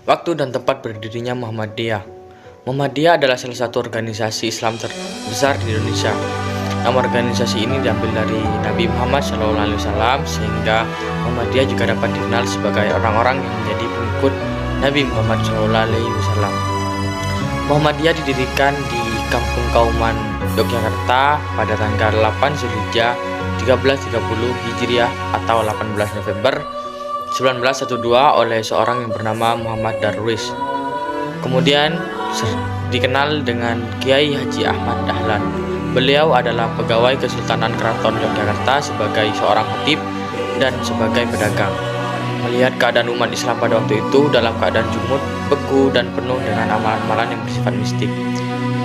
Waktu dan tempat berdirinya Muhammadiyah. Muhammadiyah adalah salah satu organisasi Islam terbesar di Indonesia. Nama organisasi ini diambil dari Nabi Muhammad SAW, sehingga Muhammadiyah juga dapat dikenal sebagai orang-orang yang menjadi pengikut Nabi Muhammad SAW. Muhammadiyah didirikan di Kampung Kauman, Yogyakarta pada tanggal 8 Zulhijjah 1330 Hijriah atau 18 November 1912 oleh seorang yang bernama Muhammad Darwis. Kemudian dikenal dengan Kiai Haji Ahmad Dahlan. Beliau adalah pegawai Kesultanan Keraton Yogyakarta sebagai seorang khatib dan sebagai pedagang. Melihat keadaan umat Islam pada waktu itu dalam keadaan jumud, beku, dan penuh dengan amalan-amalan yang bersifat mistik,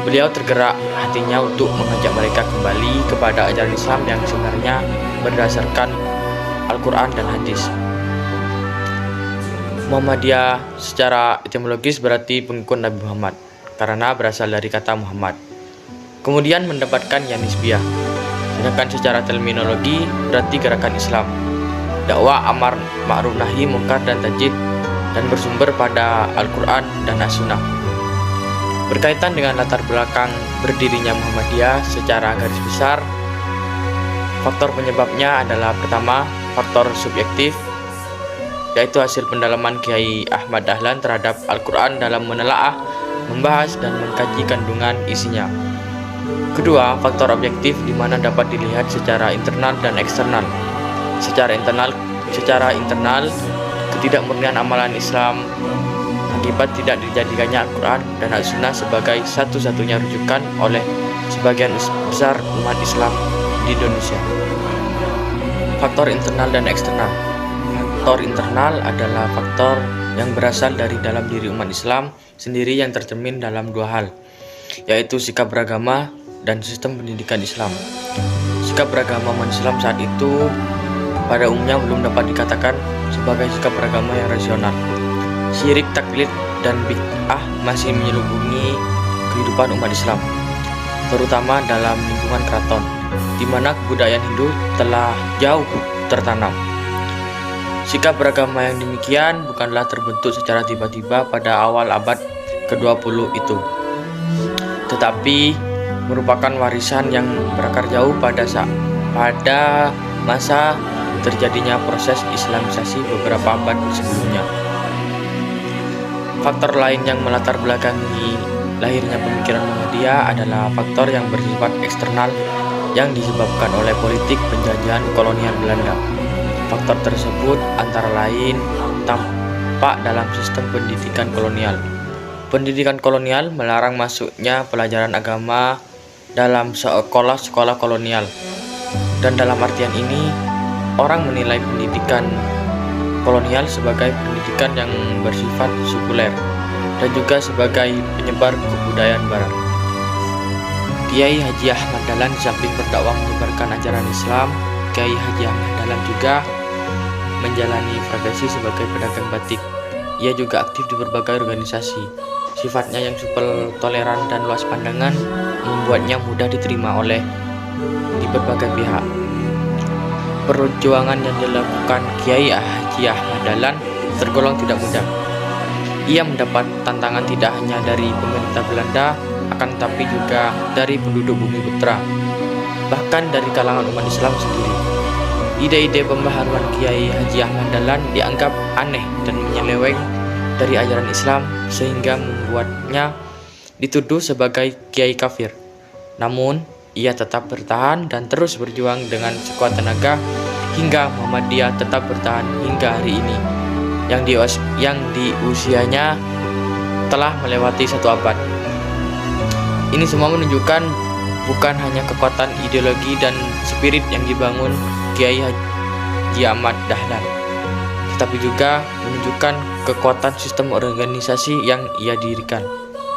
beliau tergerak hatinya untuk mengajak mereka kembali kepada ajaran Islam yang sebenarnya berdasarkan Al-Quran dan hadis. Muhammadiyah secara etimologis berarti pengikut Nabi Muhammad karena berasal dari kata Muhammad. Kemudian mendapatkan ya nisbiyah, sedangkan secara terminologi berarti gerakan Islam, dakwah amar ma'ruf nahi mungkar dan tajdid, dan bersumber pada Al-Quran dan As-Sunnah. Berkaitan dengan latar belakang berdirinya Muhammadiyah secara garis besar, faktor penyebabnya adalah pertama, faktor subjektif, yaitu hasil pendalaman Kiai Ahmad Dahlan terhadap Al-Quran dalam menelaah, membahas, dan mengkaji kandungan isinya. Kedua, faktor objektif di mana dapat dilihat secara internal dan eksternal. Secara internal, ketidakmurnian amalan Islam akibat tidak dijadikannya Al-Quran dan As-Sunnah sebagai satu-satunya rujukan oleh sebagian besar umat Islam di Indonesia. Faktor internal dan eksternal. Faktor internal adalah faktor yang berasal dari dalam diri umat Islam sendiri yang tercermin dalam dua hal, yaitu sikap beragama dan sistem pendidikan Islam. Sikap beragama umat Islam saat itu pada umumnya belum dapat dikatakan sebagai sikap beragama yang rasional. Syirik, taklid, dan bid'ah masih menyelubungi kehidupan umat Islam, terutama dalam lingkungan keraton, di mana kebudayaan Hindu telah jauh tertanam. Sikap beragama yang demikian bukanlah terbentuk secara tiba-tiba pada awal abad ke-20 itu, tetapi merupakan warisan yang berakar jauh pada masa terjadinya proses Islamisasi beberapa abad sebelumnya. Faktor lain yang melatar belakangi lahirnya pemikiran Muhammadiyah adalah faktor yang bersifat eksternal yang disebabkan oleh politik penjajahan kolonial Belanda. Faktor tersebut antara lain tampak dalam sistem pendidikan kolonial. Pendidikan kolonial melarang masuknya pelajaran agama dalam sekolah-sekolah kolonial. Dan dalam artian ini, orang menilai pendidikan kolonial sebagai pendidikan yang bersifat sekuler dan juga sebagai penyebar kebudayaan barat. Kiai Haji Ahmad Dahlan di samping berdakwah menyebarkan ajaran Islam, Kiai Haji Ahmad Dahlan juga menjalani profesi sebagai pedagang batik. Ia juga aktif di berbagai organisasi. Sifatnya yang super toleran dan luas pandangan membuatnya mudah diterima oleh di berbagai pihak. Perjuangan yang dilakukan Kiai Haji Ahmad Dahlan tergolong tidak mudah. Ia mendapat tantangan tidak hanya dari pemerintah Belanda, akan tetapi juga dari penduduk Bumi Putra, bahkan dari kalangan umat Islam sendiri. Ide-ide pembaharuan Kiai Haji Ahmad Dahlan dianggap aneh dan menyeleweng dari ajaran Islam, sehingga membuatnya dituduh sebagai kiai kafir. Namun, ia tetap bertahan dan terus berjuang dengan sekuat tenaga hingga Muhammadiyah tetap bertahan hingga hari ini, yang di usianya telah melewati 1 abad. Ini semua menunjukkan bukan hanya kekuatan ideologi dan spirit yang dibangun Kiai Haji Ahmad Dahlan, tetapi juga menunjukkan kekuatan sistem organisasi yang ia dirikan.